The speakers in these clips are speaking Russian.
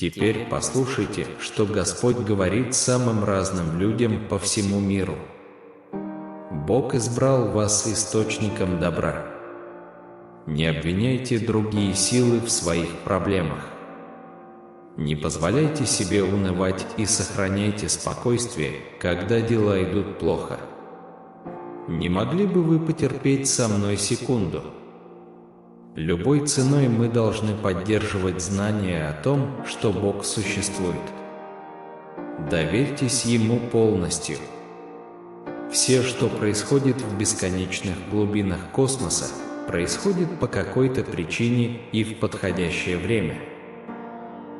Теперь послушайте, что Господь говорит самым разным людям по всему миру. Бог избрал вас источником добра. Не обвиняйте другие силы в своих проблемах. Не позволяйте себе унывать и сохраняйте спокойствие, когда дела идут плохо. Не могли бы вы потерпеть со мной секунду? Любой ценой мы должны поддерживать знание о том, что Бог существует. Доверьтесь Ему полностью. Все, что происходит в бесконечных глубинах космоса, происходит по какой-то причине и в подходящее время.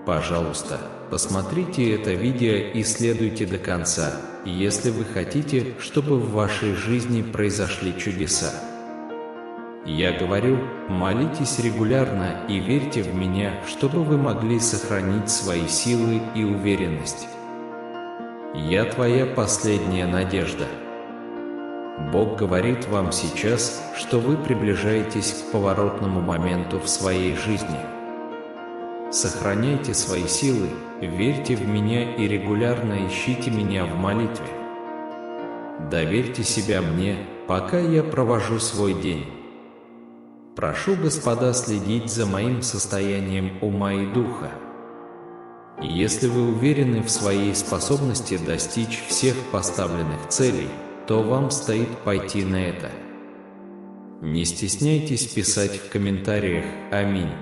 Пожалуйста, посмотрите это видео и следуйте до конца, если вы хотите, чтобы в вашей жизни произошли чудеса. Я говорю, молитесь регулярно и верьте в меня, чтобы вы могли сохранить свои силы и уверенность. Я твоя последняя надежда. Бог говорит вам сейчас, что вы приближаетесь к поворотному моменту в своей жизни. Сохраняйте свои силы, верьте в меня и регулярно ищите меня в молитве. Доверьте себя мне, пока я провожу свой день. Прошу Господа следить за моим состоянием ума и духа. Если вы уверены в своей способности достичь всех поставленных целей, то вам стоит пойти на это. Не стесняйтесь писать в комментариях «Аминь».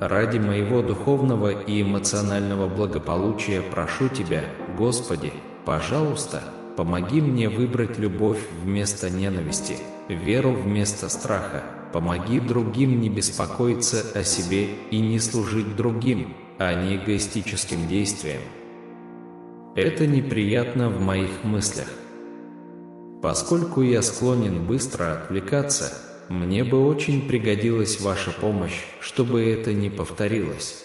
Ради моего духовного и эмоционального благополучия прошу Тебя, Господи, пожалуйста, помоги мне выбрать любовь вместо ненависти, веру вместо страха, помоги другим не беспокоиться о себе и не служить другим, а не эгоистическим действиям. Это неприятно в моих мыслях. Поскольку я склонен быстро отвлекаться, мне бы очень пригодилась ваша помощь, чтобы это не повторилось.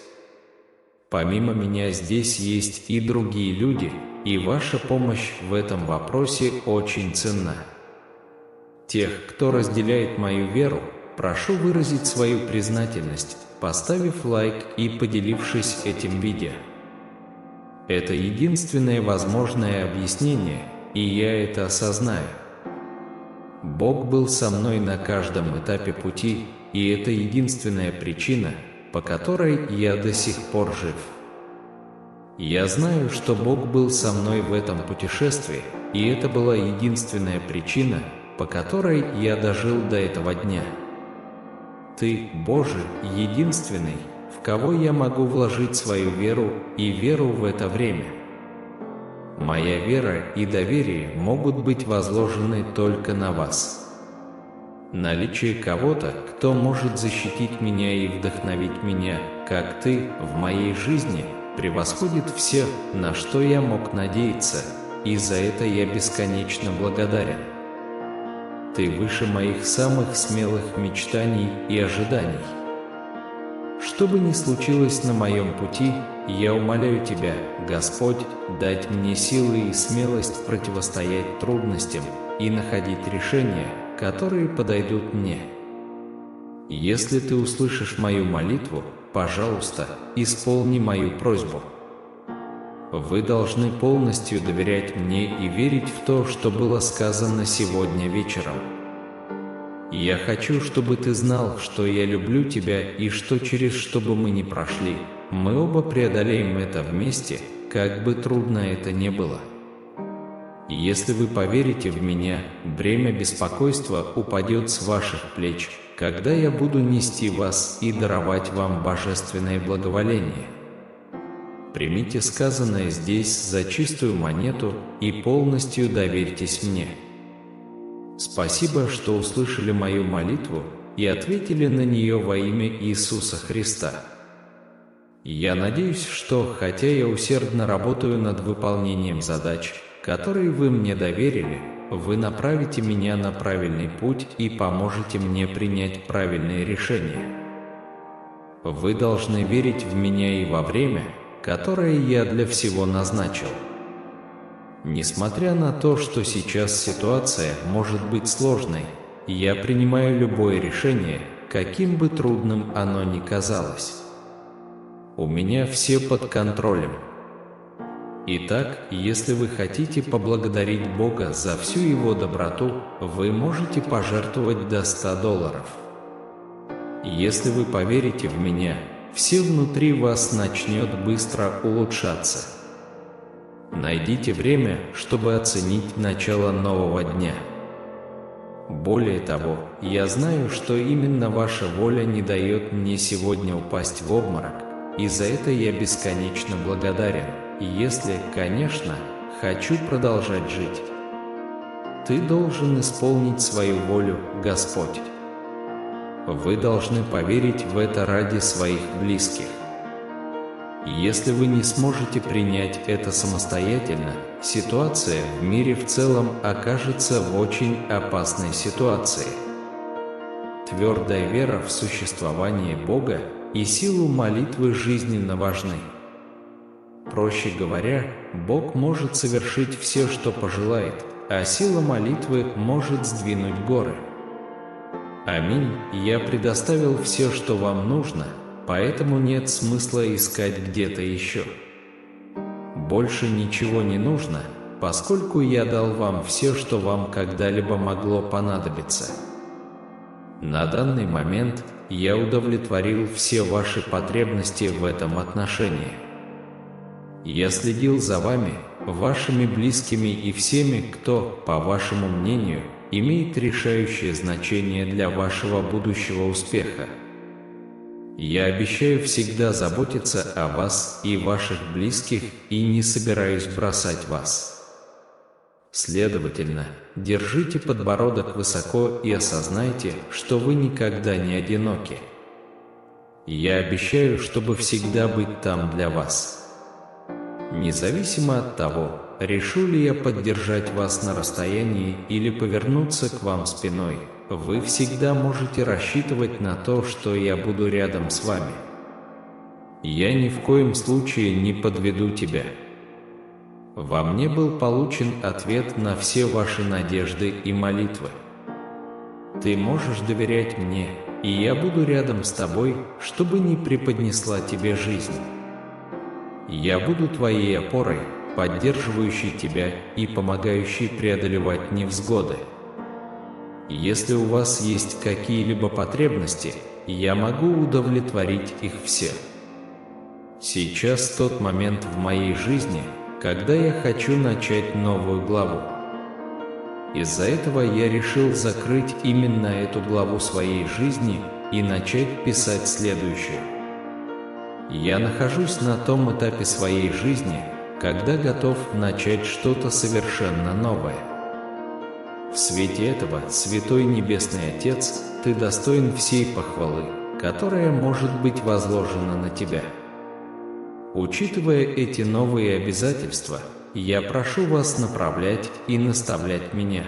Помимо меня здесь есть и другие люди, и ваша помощь в этом вопросе очень ценна. Тех, кто разделяет мою веру, прошу выразить свою признательность, поставив лайк и поделившись этим видео. Это единственное возможное объяснение, и я это осознаю. Бог был со мной на каждом этапе пути, и это единственная причина, по которой я до сих пор жив. Я знаю, что Бог был со мной в этом путешествии, и это была единственная причина, по которой я дожил до этого дня. Ты, Боже, единственный, в кого я могу вложить свою веру и веру в это время. Моя вера и доверие могут быть возложены только на вас. Наличие кого-то, кто может защитить меня и вдохновить меня, как Ты, в моей жизни, превосходит все, на что я мог надеяться, и за это я бесконечно благодарен. Ты выше моих самых смелых мечтаний и ожиданий. Что бы ни случилось на моем пути, я умоляю Тебя, Господь, дать мне силы и смелость противостоять трудностям и находить решения, которые подойдут мне. Если Ты услышишь мою молитву, пожалуйста, исполни мою просьбу. Вы должны полностью доверять мне и верить в то, что было сказано сегодня вечером. Я хочу, чтобы ты знал, что я люблю тебя и что через что бы мы ни прошли, мы оба преодолеем это вместе, как бы трудно это ни было. Если вы поверите в меня, бремя беспокойства упадет с ваших плеч, когда я буду нести вас и даровать вам божественное благоволение. Примите сказанное здесь за чистую монету и полностью доверьтесь мне. Спасибо, что услышали мою молитву и ответили на нее во имя Иисуса Христа. Я надеюсь, что, хотя я усердно работаю над выполнением задач, которые вы мне доверили, вы направите меня на правильный путь и поможете мне принять правильные решения. Вы должны верить в меня и во время, которое я для всего назначил. Несмотря на то, что сейчас ситуация может быть сложной, я принимаю любое решение, каким бы трудным оно ни казалось. У меня все под контролем. Итак, если вы хотите поблагодарить Бога за всю Его доброту, вы можете пожертвовать до $100. Если вы поверите в меня, все внутри вас начнет быстро улучшаться. Найдите время, чтобы оценить начало нового дня. Более того, я знаю, что именно ваша воля не дает мне сегодня упасть в обморок, и за это я бесконечно благодарен, если, конечно, хочу продолжать жить. Ты должен исполнить свою волю, Господь. Вы должны поверить в это ради своих близких. Если вы не сможете принять это самостоятельно, ситуация в мире в целом окажется в очень опасной ситуации. Твердая вера в существование Бога и силу молитвы жизненно важны. Проще говоря, Бог может совершить все, что пожелает, а сила молитвы может сдвинуть горы. Аминь. Я предоставил все, что вам нужно, поэтому нет смысла искать где-то еще. Больше ничего не нужно, поскольку я дал вам все, что вам когда-либо могло понадобиться. На данный момент я удовлетворил все ваши потребности в этом отношении. Я следил за вами, вашими близкими и всеми, кто, по вашему мнению, имеет решающее значение для вашего будущего успеха. Я обещаю всегда заботиться о вас и ваших близких и не собираюсь бросать вас. Следовательно, держите подбородок высоко и осознайте, что вы никогда не одиноки. Я обещаю, чтобы всегда быть там для вас. Независимо от того, решу ли я поддержать вас на расстоянии или повернуться к вам спиной, вы всегда можете рассчитывать на то, что я буду рядом с вами. Я ни в коем случае не подведу тебя. Во мне был получен ответ на все ваши надежды и молитвы. Ты можешь доверять мне, и я буду рядом с тобой, чтобы не преподнесла тебе жизнь. Я буду твоей опорой, поддерживающей тебя и помогающей преодолевать невзгоды. Если у вас есть какие-либо потребности, я могу удовлетворить их все. Сейчас тот момент в моей жизни, когда я хочу начать новую главу. Из-за этого я решил закрыть именно эту главу своей жизни и начать писать следующую. Я нахожусь на том этапе своей жизни, когда готов начать что-то совершенно новое. В свете этого, Святой Небесный Отец, ты достоин всей похвалы, которая может быть возложена на тебя. Учитывая эти новые обязательства, я прошу вас направлять и наставлять меня.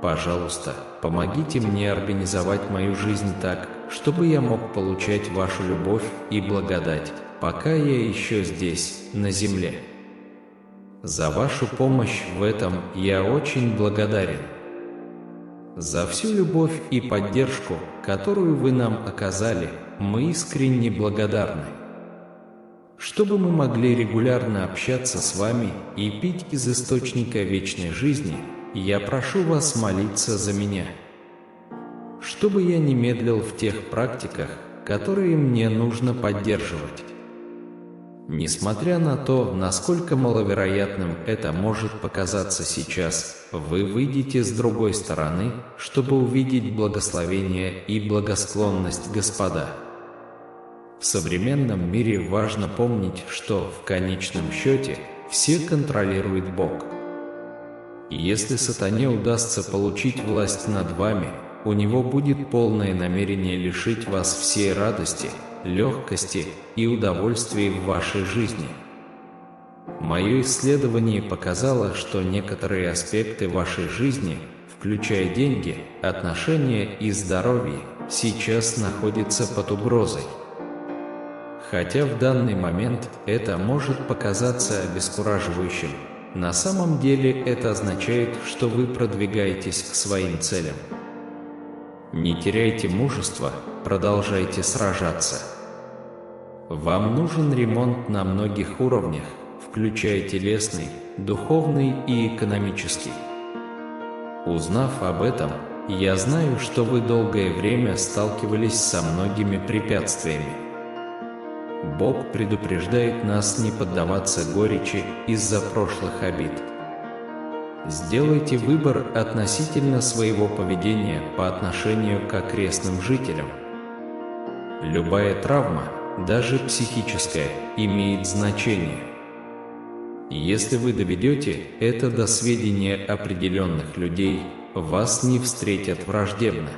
Пожалуйста, помогите мне организовать мою жизнь так, чтобы я мог получать вашу любовь и благодать, пока я еще здесь, на земле. За вашу помощь в этом я очень благодарен. За всю любовь и поддержку, которую вы нам оказали, мы искренне благодарны. Чтобы мы могли регулярно общаться с вами и пить из источника вечной жизни, я прошу вас молиться за меня. Чтобы я не медлил в тех практиках, которые мне нужно поддерживать. Несмотря на то, насколько маловероятным это может показаться сейчас, вы выйдете с другой стороны, чтобы увидеть благословение и благосклонность Господа. В современном мире важно помнить, что в конечном счете все контролирует Бог. И если сатане удастся получить власть над вами, у него будет полное намерение лишить вас всей радости, легкости и удовольствий в вашей жизни. Мое исследование показало, что некоторые аспекты вашей жизни, включая деньги, отношения и здоровье, сейчас находятся под угрозой. Хотя в данный момент это может показаться обескураживающим, на самом деле это означает, что вы продвигаетесь к своим целям. Не теряйте мужества, продолжайте сражаться. Вам нужен ремонт на многих уровнях, включая телесный, духовный и экономический. Узнав об этом, я знаю, что вы долгое время сталкивались со многими препятствиями. Бог предупреждает нас не поддаваться горечи из-за прошлых обид. Сделайте выбор относительно своего поведения по отношению к окрестным жителям. Любая травма, даже психическая, имеет значение. Если вы доведете это до сведения определенных людей, вас не встретят враждебно.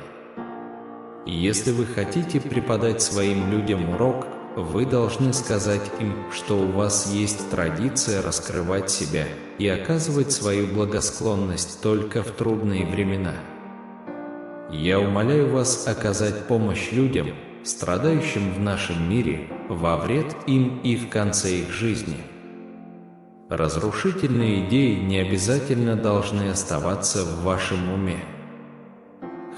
Если вы хотите преподать своим людям урок, вы должны сказать им, что у вас есть традиция раскрывать себя и оказывать свою благосклонность только в трудные времена. Я умоляю вас оказать помощь людям, страдающим в нашем мире, во вред им и в конце их жизни. Разрушительные идеи не обязательно должны оставаться в вашем уме.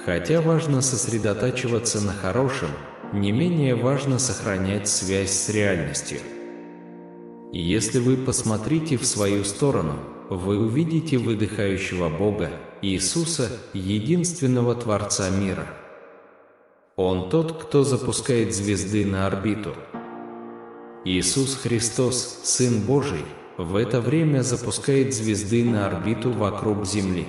Хотя важно сосредотачиваться на хорошем, не менее важно сохранять связь с реальностью. Если вы посмотрите в свою сторону, вы увидите выдыхающего Бога, Иисуса, единственного Творца мира. Он тот, кто запускает звезды на орбиту. Иисус Христос, Сын Божий, в это время запускает звезды на орбиту вокруг Земли.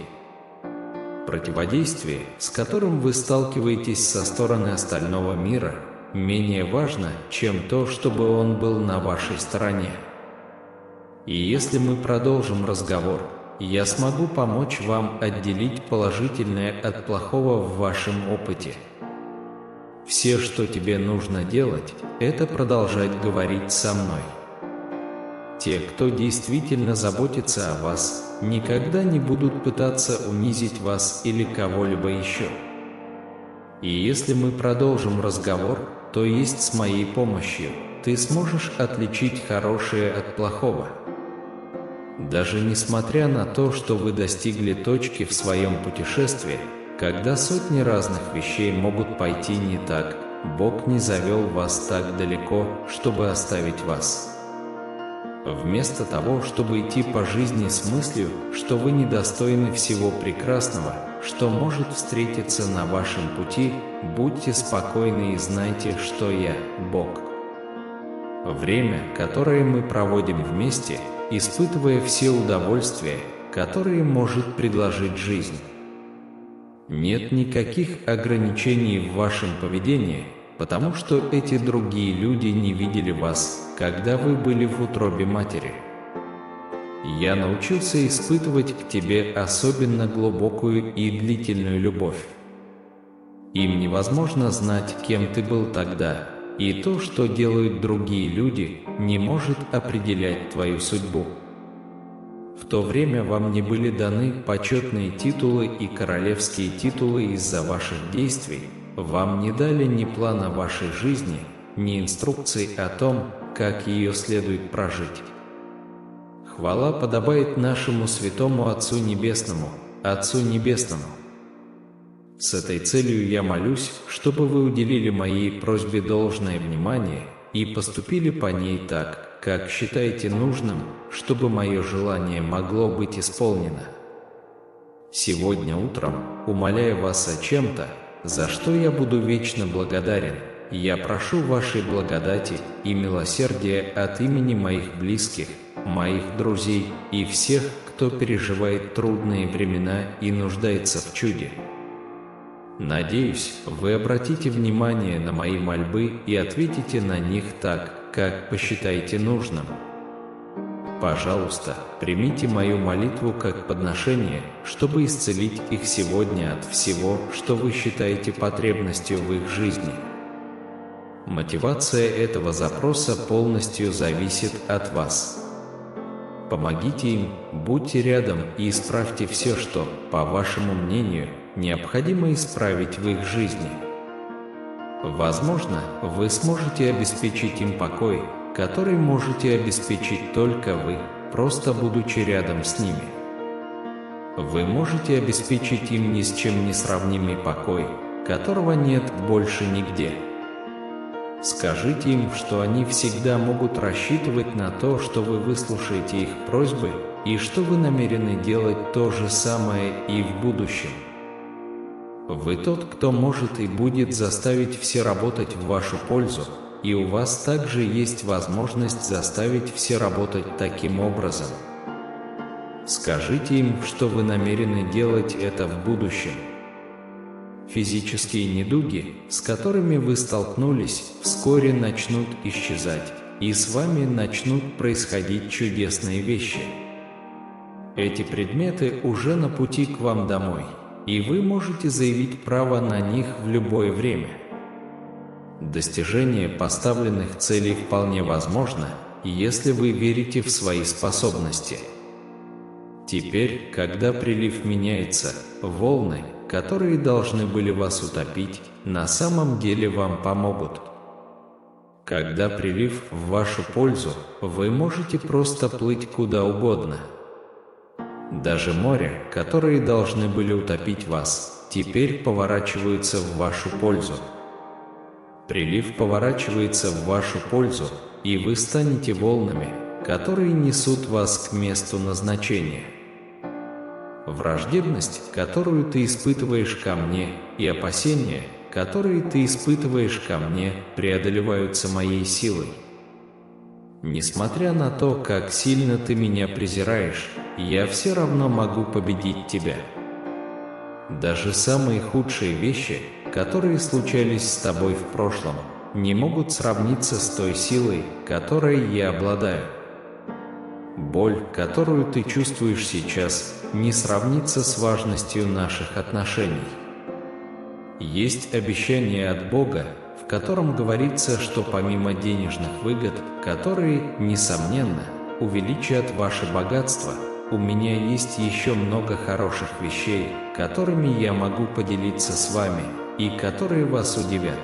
Противодействие, с которым вы сталкиваетесь со стороны остального мира, менее важно, чем то, чтобы он был на вашей стороне. И если мы продолжим разговор, я смогу помочь вам отделить положительное от плохого в вашем опыте. Все, что тебе нужно делать, это продолжать говорить со мной. Те, кто действительно заботится о вас, никогда не будут пытаться унизить вас или кого-либо еще. И если мы продолжим разговор, то есть с моей помощью, ты сможешь отличить хорошее от плохого. Даже несмотря на то, что вы достигли точки в своем путешествии, когда сотни разных вещей могут пойти не так, Бог не завел вас так далеко, чтобы оставить вас. Вместо того, чтобы идти по жизни с мыслью, что вы недостойны всего прекрасного, что может встретиться на вашем пути, будьте спокойны и знайте, что я – Бог. Время, которое мы проводим вместе, испытывая все удовольствия, которые может предложить жизнь. Нет никаких ограничений в вашем поведении, потому что эти другие люди не видели вас, когда вы были в утробе матери. Я научился испытывать к тебе особенно глубокую и длительную любовь. Им невозможно знать, кем ты был тогда, и то, что делают другие люди, не может определять твою судьбу. В то время вам не были даны почетные титулы и королевские титулы из-за ваших действий, вам не дали ни плана вашей жизни, ни инструкций о том, как ее следует прожить. Хвала подобает нашему святому Отцу Небесному, Отцу Небесному. С этой целью я молюсь, чтобы вы уделили моей просьбе должное внимание и поступили по ней так, как считаете нужным, чтобы мое желание могло быть исполнено. Сегодня утром, умоляя вас о чем-то, за что я буду вечно благодарен, я прошу вашей благодати и милосердия от имени моих близких, моих друзей и всех, кто переживает трудные времена и нуждается в чуде. Надеюсь, вы обратите внимание на мои мольбы и ответите на них так, как посчитаете нужным. Пожалуйста, примите мою молитву как подношение, чтобы исцелить их сегодня от всего, что вы считаете потребностью в их жизни. Мотивация этого запроса полностью зависит от вас. Помогите им, будьте рядом и исправьте все, что, по вашему мнению, необходимо исправить в их жизни. Возможно, вы сможете обеспечить им покой, который можете обеспечить только вы, просто будучи рядом с ними. Вы можете обеспечить им ни с чем не сравнимый покой, которого нет больше нигде. Скажите им, что они всегда могут рассчитывать на то, что вы выслушаете их просьбы, и что вы намерены делать то же самое и в будущем. Вы тот, кто может и будет заставить все работать в вашу пользу, и у вас также есть возможность заставить все работать таким образом. Скажите им, что вы намерены делать это в будущем. Физические недуги, с которыми вы столкнулись, вскоре начнут исчезать, и с вами начнут происходить чудесные вещи. Эти предметы уже на пути к вам домой, и вы можете заявить право на них в любое время. Достижение поставленных целей вполне возможно, если вы верите в свои способности. Теперь, когда прилив меняется, волны, которые должны были вас утопить, на самом деле вам помогут. Когда прилив в вашу пользу, вы можете просто плыть куда угодно. Даже моря, которые должны были утопить вас, теперь поворачиваются в вашу пользу. Прилив поворачивается в вашу пользу, и вы станете волнами, которые несут вас к месту назначения. Враждебность, которую ты испытываешь ко мне, и опасения, которые ты испытываешь ко мне, преодолеваются моей силой. Несмотря на то, как сильно ты меня презираешь, я все равно могу победить тебя. Даже самые худшие вещи, которые случались с тобой в прошлом, не могут сравниться с той силой, которой я обладаю. Боль, которую ты чувствуешь сейчас, не сравнится с важностью наших отношений. Есть обещание от Бога, в котором говорится, что помимо денежных выгод, которые, несомненно, увеличат ваше богатство, у меня есть еще много хороших вещей, которыми я могу поделиться с вами, и которые вас удивят.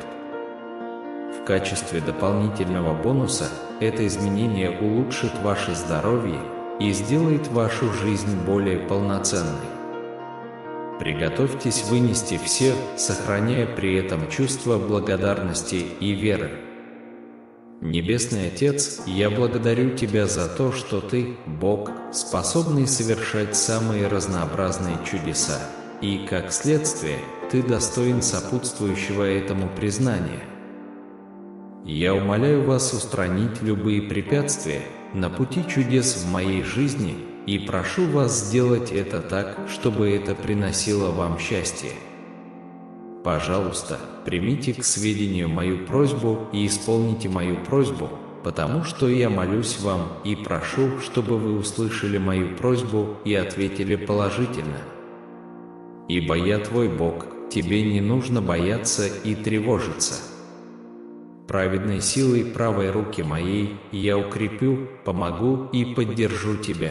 В качестве дополнительного бонуса это изменение улучшит ваше здоровье и сделает вашу жизнь более полноценной. Приготовьтесь вынести все, сохраняя при этом чувство благодарности и веры. Небесный Отец, я благодарю Тебя за то, что Ты, Бог, способный совершать самые разнообразные чудеса, и, как следствие, Ты достоин сопутствующего этому признания. Я умоляю Вас устранить любые препятствия на пути чудес в моей жизни и прошу Вас сделать это так, чтобы это приносило Вам счастье. Пожалуйста, примите к сведению мою просьбу и исполните мою просьбу, потому что я молюсь Вам и прошу, чтобы Вы услышали мою просьбу и ответили положительно. Ибо я Твой Бог, Тебе не нужно бояться и тревожиться. Праведной силой правой руки моей я укреплю, помогу и поддержу тебя.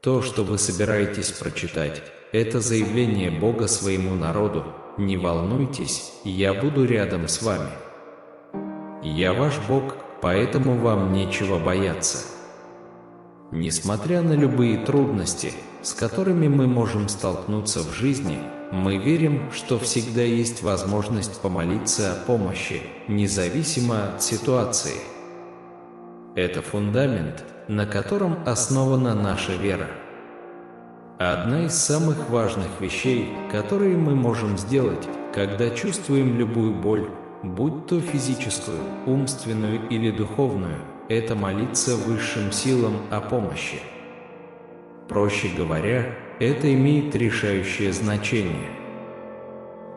То, что вы собираетесь прочитать, это заявление Бога своему народу. Не волнуйтесь, я буду рядом с вами. Я ваш Бог, поэтому вам нечего бояться. Несмотря на любые трудности, с которыми мы можем столкнуться в жизни, мы верим, что всегда есть возможность помолиться о помощи, независимо от ситуации. Это фундамент, на котором основана наша вера. Одна из самых важных вещей, которые мы можем сделать, когда чувствуем любую боль, будь то физическую, умственную или духовную, это молиться высшим силам о помощи. Проще говоря, это имеет решающее значение.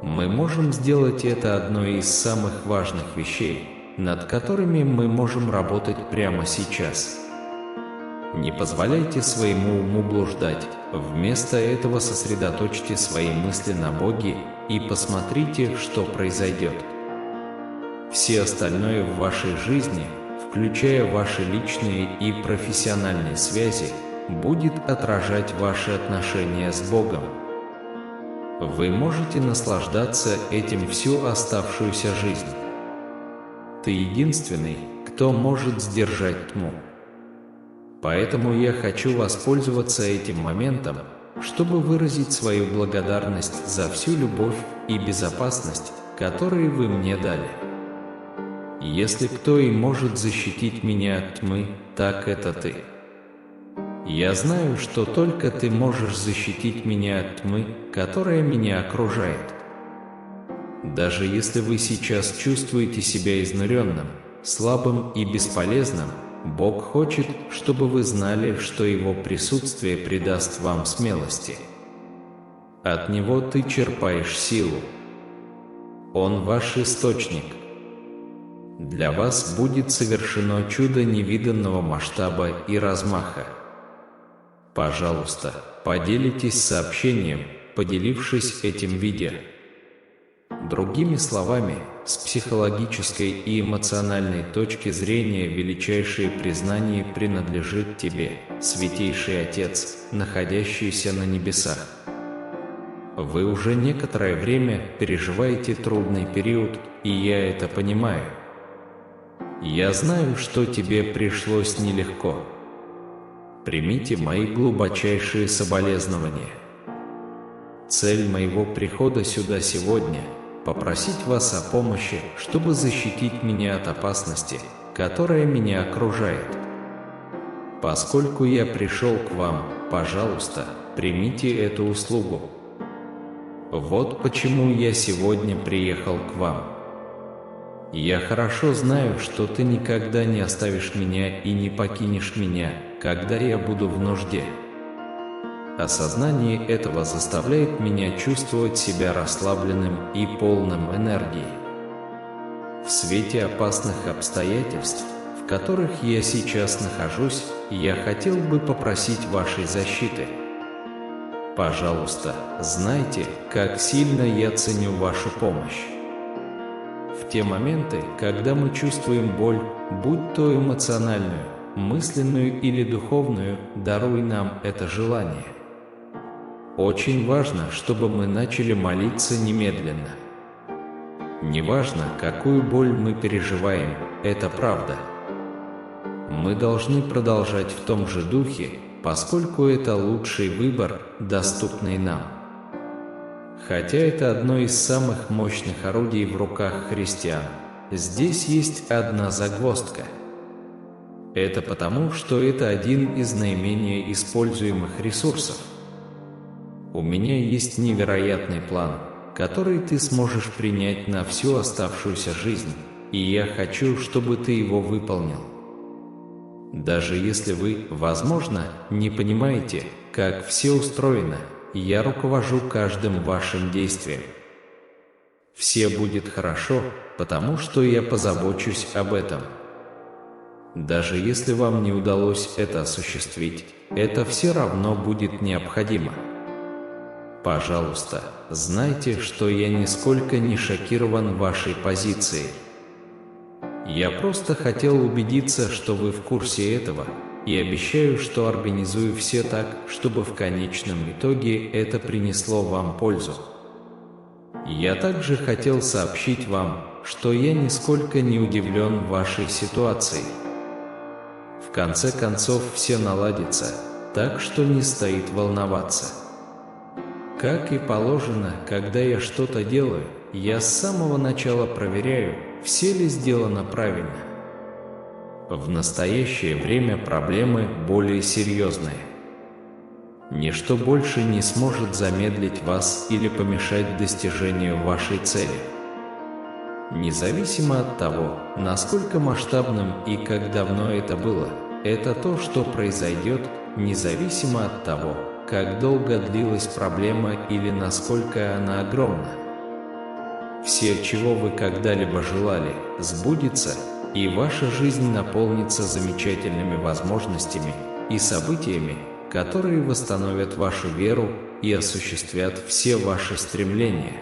Мы можем сделать это одной из самых важных вещей, над которыми мы можем работать прямо сейчас. Не позволяйте своему уму блуждать, вместо этого сосредоточьте свои мысли на Боге и посмотрите, что произойдет. Все остальное в вашей жизни, включая ваши личные и профессиональные связи, будет отражать ваши отношения с Богом. Вы можете наслаждаться этим всю оставшуюся жизнь. Ты единственный, кто может сдержать тьму. Поэтому я хочу воспользоваться этим моментом, чтобы выразить свою благодарность за всю любовь и безопасность, которые вы мне дали. Если кто и может защитить меня от тьмы, так это ты. Я знаю, что только ты можешь защитить меня от тьмы, которая меня окружает. Даже если вы сейчас чувствуете себя изнуренным, слабым и бесполезным, Бог хочет, чтобы вы знали, что Его присутствие придаст вам смелости. От Него ты черпаешь силу. Он ваш источник. Для вас будет совершено чудо невиданного масштаба и размаха. Пожалуйста, поделитесь сообщением, поделившись этим видео. Другими словами, с психологической и эмоциональной точки зрения величайшее признание принадлежит тебе, Святейший Отец, находящийся на небесах. Вы уже некоторое время переживаете трудный период, и я это понимаю. Я знаю, что тебе пришлось нелегко. Примите мои глубочайшие соболезнования. Цель моего прихода сюда сегодня – попросить вас о помощи, чтобы защитить меня от опасности, которая меня окружает. Поскольку я пришел к вам, пожалуйста, примите эту услугу. Вот почему я сегодня приехал к вам. Я хорошо знаю, что ты никогда не оставишь меня и не покинешь меня, когда я буду в нужде. Осознание этого заставляет меня чувствовать себя расслабленным и полным энергии. В свете опасных обстоятельств, в которых я сейчас нахожусь, я хотел бы попросить вашей защиты. Пожалуйста, знайте, как сильно я ценю вашу помощь. В те моменты, когда мы чувствуем боль, будь то эмоциональную, мысленную или духовную, даруй нам это желание. Очень важно, чтобы мы начали молиться немедленно. Неважно, какую боль мы переживаем, это правда. Мы должны продолжать в том же духе, поскольку это лучший выбор, доступный нам. Хотя это одно из самых мощных орудий в руках христиан, здесь есть одна загвоздка. Это потому, что это один из наименее используемых ресурсов. У меня есть невероятный план, который ты сможешь принять на всю оставшуюся жизнь, и я хочу, чтобы ты его выполнил. Даже если вы, возможно, не понимаете, как все устроено, я руковожу каждым вашим действием. Все будет хорошо, потому что я позабочусь об этом. Даже если вам не удалось это осуществить, это все равно будет необходимо. Пожалуйста, знайте, что я нисколько не шокирован вашей позицией. Я просто хотел убедиться, что вы в курсе этого, и обещаю, что организую все так, чтобы в конечном итоге это принесло вам пользу. Я также хотел сообщить вам, что я нисколько не удивлен вашей ситуацией. В конце концов все наладится, так что не стоит волноваться. Как и положено, когда я что-то делаю, я с самого начала проверяю, все ли сделано правильно. В настоящее время проблемы более серьезные. Ничто больше не сможет замедлить вас или помешать достижению вашей цели. Независимо от того, насколько масштабным и как давно это было, это то, что произойдет, независимо от того, как долго длилась проблема или насколько она огромна. Все, чего вы когда-либо желали, сбудется, и ваша жизнь наполнится замечательными возможностями и событиями, которые восстановят вашу веру и осуществят все ваши стремления.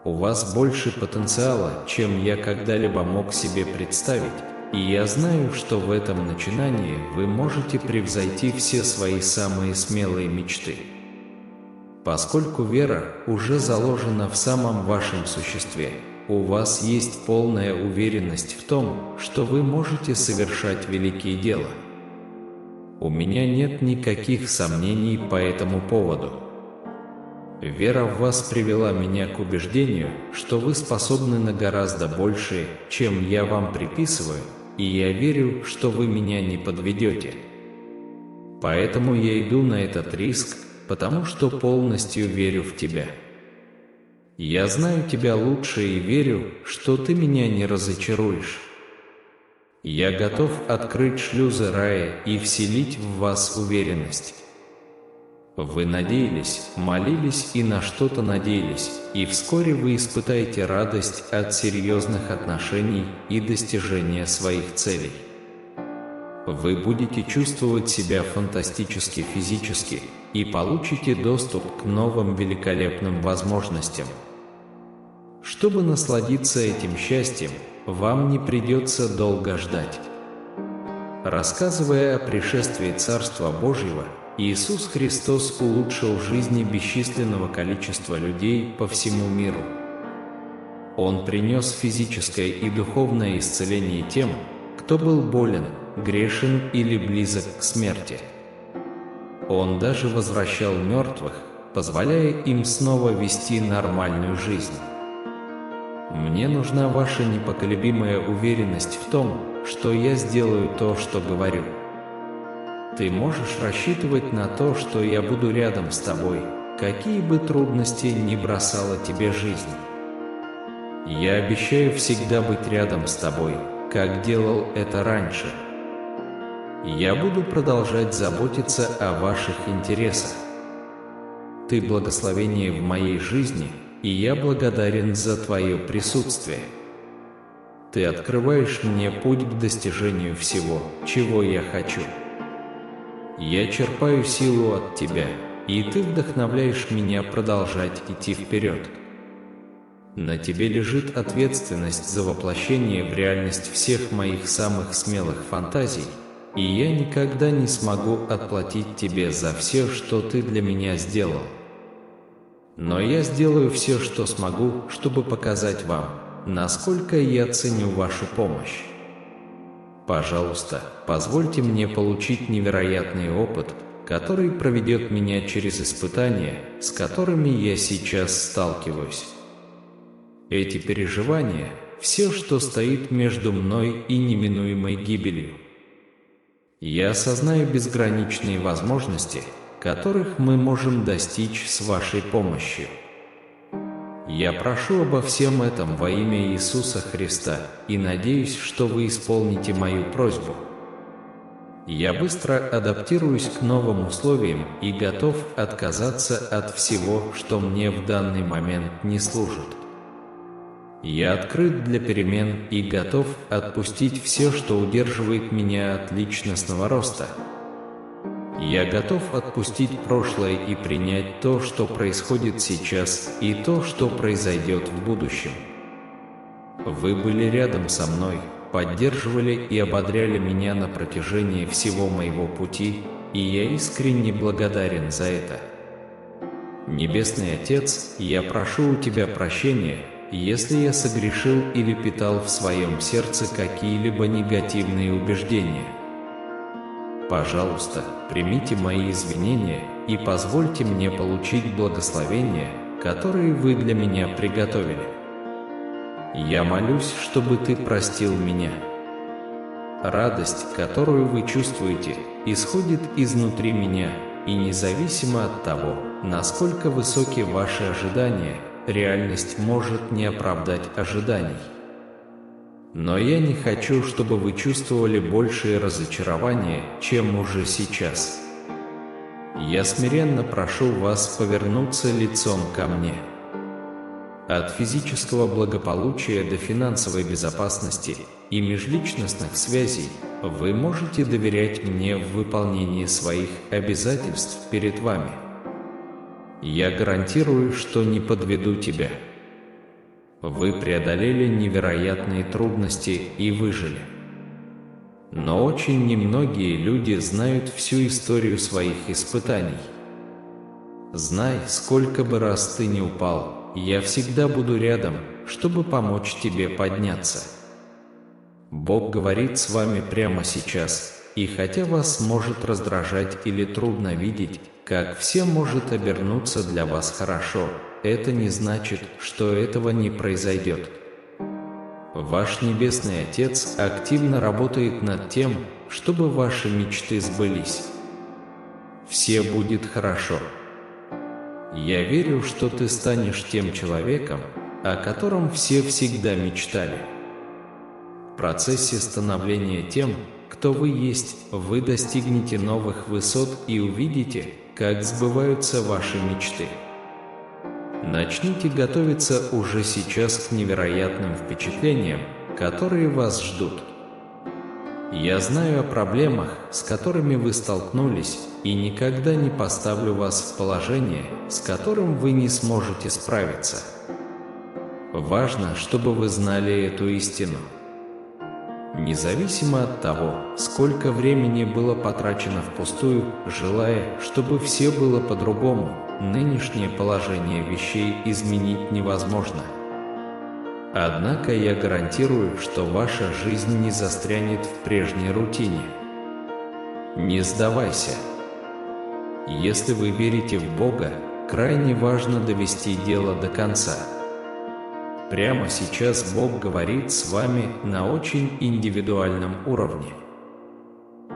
У вас больше потенциала, чем я когда-либо мог себе представить, и я знаю, что в этом начинании вы можете превзойти все свои самые смелые мечты. Поскольку вера уже заложена в самом вашем существе, у вас есть полная уверенность в том, что вы можете совершать великие дела. У меня нет никаких сомнений по этому поводу. Вера в вас привела меня к убеждению, что вы способны на гораздо большее, чем я вам приписываю, и я верю, что вы меня не подведете. Поэтому я иду на этот риск, потому что полностью верю в тебя. Я знаю тебя лучше и верю, что ты меня не разочаруешь. Я готов открыть шлюзы рая и вселить в вас уверенность. Вы надеялись, молились и на что-то надеялись, и вскоре вы испытаете радость от серьезных отношений и достижения своих целей. Вы будете чувствовать себя фантастически физически и получите доступ к новым великолепным возможностям. Чтобы насладиться этим счастьем, вам не придется долго ждать. Рассказывая о пришествии Царства Божьего, Иисус Христос улучшил жизни бесчисленного количества людей по всему миру. Он принес физическое и духовное исцеление тем, кто был болен, грешен или близок к смерти. Он даже возвращал мертвых, позволяя им снова вести нормальную жизнь. Мне нужна ваша непоколебимая уверенность в том, что я сделаю то, что говорю. Ты можешь рассчитывать на то, что я буду рядом с тобой, какие бы трудности ни бросала тебе жизнь. Я обещаю всегда быть рядом с тобой, как делал это раньше. Я буду продолжать заботиться о ваших интересах. Ты благословение в моей жизни, и я благодарен за твое присутствие. Ты открываешь мне путь к достижению всего, чего я хочу. Я черпаю силу от тебя, и ты вдохновляешь меня продолжать идти вперед. На тебе лежит ответственность за воплощение в реальность всех моих самых смелых фантазий, и я никогда не смогу отплатить тебе за все, что ты для меня сделал. Но я сделаю все, что смогу, чтобы показать вам, насколько я ценю вашу помощь. Пожалуйста, позвольте мне получить невероятный опыт, который проведет меня через испытания, с которыми я сейчас сталкиваюсь. Эти переживания – все, что стоит между мной и неминуемой гибелью. Я осознаю безграничные возможности, которых мы можем достичь с вашей помощью. Я прошу обо всем этом во имя Иисуса Христа и надеюсь, что вы исполните мою просьбу. Я быстро адаптируюсь к новым условиям и готов отказаться от всего, что мне в данный момент не служит. Я открыт для перемен и готов отпустить все, что удерживает меня от личностного роста. Я готов отпустить прошлое и принять то, что происходит сейчас, и то, что произойдет в будущем. Вы были рядом со мной, поддерживали и ободряли меня на протяжении всего моего пути, и я искренне благодарен за это. Небесный Отец, я прошу у Тебя прощения, если я согрешил или питал в своем сердце какие-либо негативные убеждения. Пожалуйста, примите мои извинения и позвольте мне получить благословения, которые вы для меня приготовили. Я молюсь, чтобы Ты простил меня. Радость, которую вы чувствуете, исходит изнутри меня, и независимо от того, насколько высоки ваши ожидания, реальность может не оправдать ожиданий. Но я не хочу, чтобы вы чувствовали большее разочарование, чем уже сейчас. Я смиренно прошу вас повернуться лицом ко мне. От физического благополучия до финансовой безопасности и межличностных связей вы можете доверять мне в выполнении своих обязательств перед вами. Я гарантирую, что не подведу тебя. Вы преодолели невероятные трудности и выжили. Но очень немногие люди знают всю историю своих испытаний. Знай, сколько бы раз ты ни упал, я всегда буду рядом, чтобы помочь тебе подняться. Бог говорит с вами прямо сейчас, и хотя вас может раздражать или трудно видеть, как все может обернуться для вас хорошо, это не значит, что этого не произойдет. Ваш Небесный Отец активно работает над тем, чтобы ваши мечты сбылись. Все будет хорошо. Я верю, что ты станешь тем человеком, о котором все всегда мечтали. В процессе становления тем, кто вы есть, вы достигнете новых высот и увидите, как сбываются ваши мечты. Начните готовиться уже сейчас к невероятным впечатлениям, которые вас ждут. Я знаю о проблемах, с которыми вы столкнулись, и никогда не поставлю вас в положение, с которым вы не сможете справиться. Важно, чтобы вы знали эту истину. Независимо от того, сколько времени было потрачено впустую, желая, чтобы все было по-другому, нынешнее положение вещей изменить невозможно. Однако я гарантирую, что ваша жизнь не застрянет в прежней рутине. Не сдавайся. Если вы верите в Бога, крайне важно довести дело до конца. Прямо сейчас Бог говорит с вами на очень индивидуальном уровне.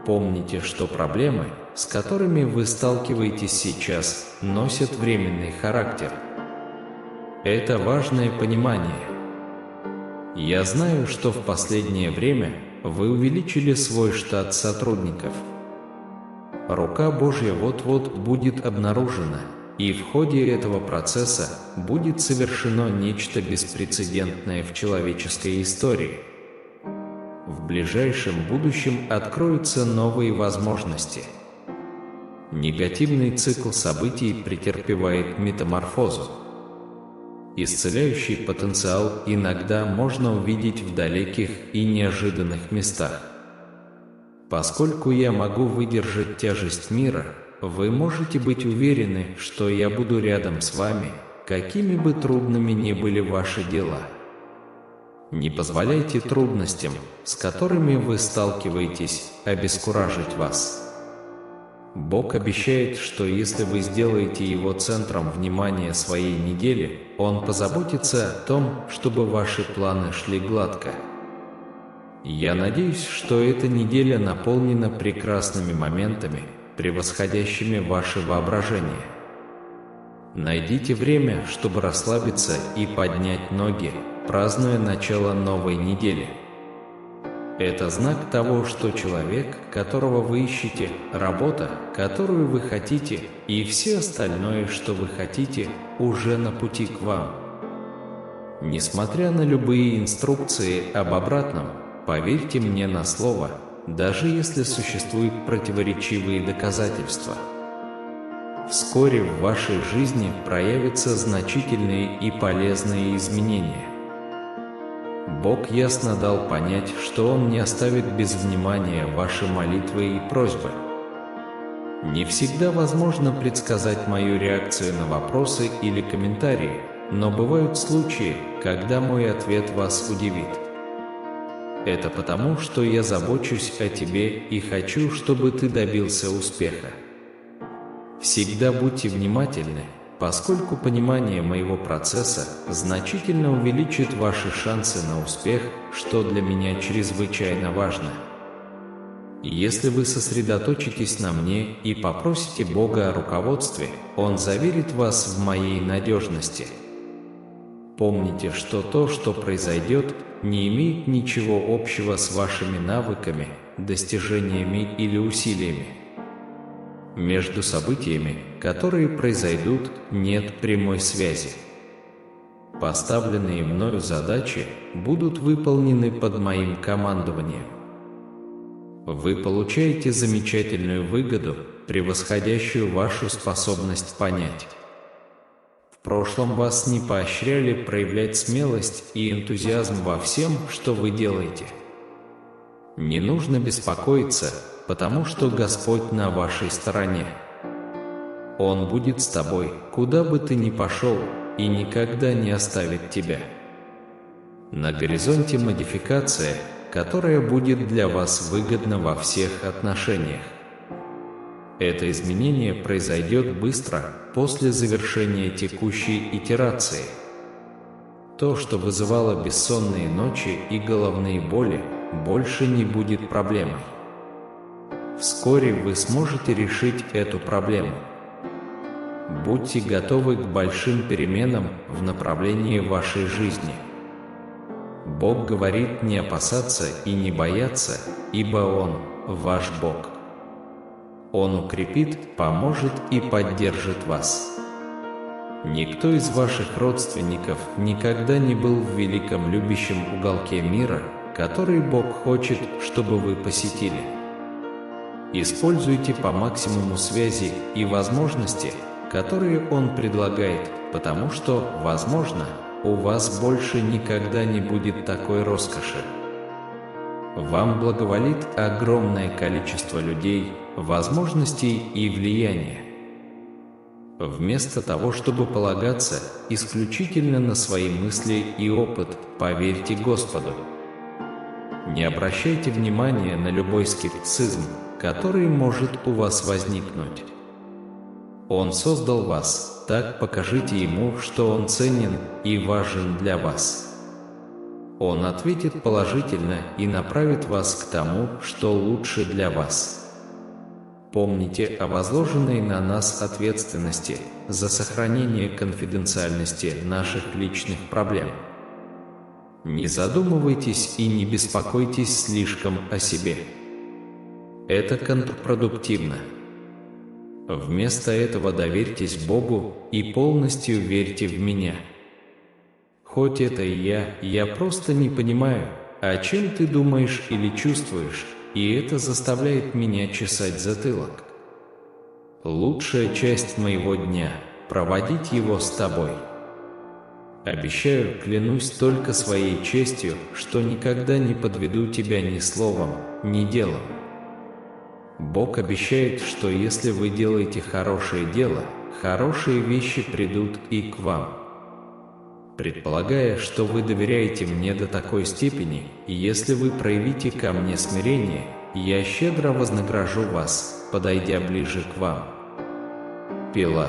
Помните, что проблемы, с которыми вы сталкиваетесь сейчас, носят временный характер. Это важное понимание. Я знаю, что в последнее время вы увеличили свой штат сотрудников. Рука Божья вот-вот будет обнаружена, и в ходе этого процесса будет совершено нечто беспрецедентное в человеческой истории. В ближайшем будущем откроются новые возможности. Негативный цикл событий претерпевает метаморфозу. Исцеляющий потенциал иногда можно увидеть в далеких и неожиданных местах. Поскольку я могу выдержать тяжесть мира, вы можете быть уверены, что я буду рядом с вами, какими бы трудными ни были ваши дела. Не позволяйте трудностям, с которыми вы сталкиваетесь, обескуражить вас. Бог обещает, что если вы сделаете Его центром внимания своей недели, Он позаботится о том, чтобы ваши планы шли гладко. Я надеюсь, что эта неделя наполнена прекрасными моментами, превосходящими ваше воображение. Найдите время, чтобы расслабиться и поднять ноги, празднуя начало новой недели. Это знак того, что человек, которого вы ищете, работа, которую вы хотите, и все остальное, что вы хотите, уже на пути к вам. Несмотря на любые инструкции об обратном, поверьте мне на слово, даже если существуют противоречивые доказательства. Вскоре в вашей жизни проявятся значительные и полезные изменения. Бог ясно дал понять, что Он не оставит без внимания ваши молитвы и просьбы. Не всегда возможно предсказать мою реакцию на вопросы или комментарии, но бывают случаи, когда мой ответ вас удивит. Это потому, что я забочусь о тебе и хочу, чтобы ты добился успеха. Всегда будьте внимательны, поскольку понимание моего процесса значительно увеличит ваши шансы на успех, что для меня чрезвычайно важно. Если вы сосредоточитесь на мне и попросите Бога о руководстве, Он заверит вас в моей надежности. Помните, что то, что произойдет, не имеет ничего общего с вашими навыками, достижениями или усилиями. Между событиями, которые произойдут, нет прямой связи. Поставленные мною задачи будут выполнены под моим командованием. Вы получаете замечательную выгоду, превосходящую вашу способность понять. В прошлом вас не поощряли проявлять смелость и энтузиазм во всем, что вы делаете. Не нужно беспокоиться, потому что Господь на вашей стороне. Он будет с тобой, куда бы ты ни пошел, и никогда не оставит тебя. На горизонте модификация, которая будет для вас выгодна во всех отношениях. Это изменение произойдет быстро после завершения текущей итерации. То, что вызывало бессонные ночи и головные боли, больше не будет проблемой. Вскоре вы сможете решить эту проблему. Будьте готовы к большим переменам в направлении вашей жизни. Бог говорит не опасаться и не бояться, ибо Он – ваш Бог. Он укрепит, поможет и поддержит вас. Никто из ваших родственников никогда не был в великом любящем уголке мира, который Бог хочет, чтобы вы посетили. Используйте по максимуму связи и возможности, которые Он предлагает, потому что, возможно, у вас больше никогда не будет такой роскоши. Вам благоволит огромное количество людей, возможностей и влияния. Вместо того, чтобы полагаться исключительно на свои мысли и опыт, поверьте Господу. Не обращайте внимания на любой скептицизм, который может у вас возникнуть. Он создал вас, так покажите Ему, что Он ценен и важен для вас. Он ответит положительно и направит вас к тому, что лучше для вас. Помните о возложенной на нас ответственности за сохранение конфиденциальности наших личных проблем. Не задумывайтесь и не беспокойтесь слишком о себе. Это контрпродуктивно. Вместо этого доверьтесь Богу и полностью верьте в Меня. Хоть это и я просто не понимаю, о чем ты думаешь или чувствуешь, и это заставляет меня чесать затылок. Лучшая часть моего дня – проводить его с тобой. Обещаю, клянусь только своей честью, что никогда не подведу тебя ни словом, ни делом. Бог обещает, что если вы делаете хорошее дело, хорошие вещи придут и к вам. Предполагая, что вы доверяете мне до такой степени, и если вы проявите ко мне смирение, я щедро вознагражу вас, подойдя ближе к вам. Пила.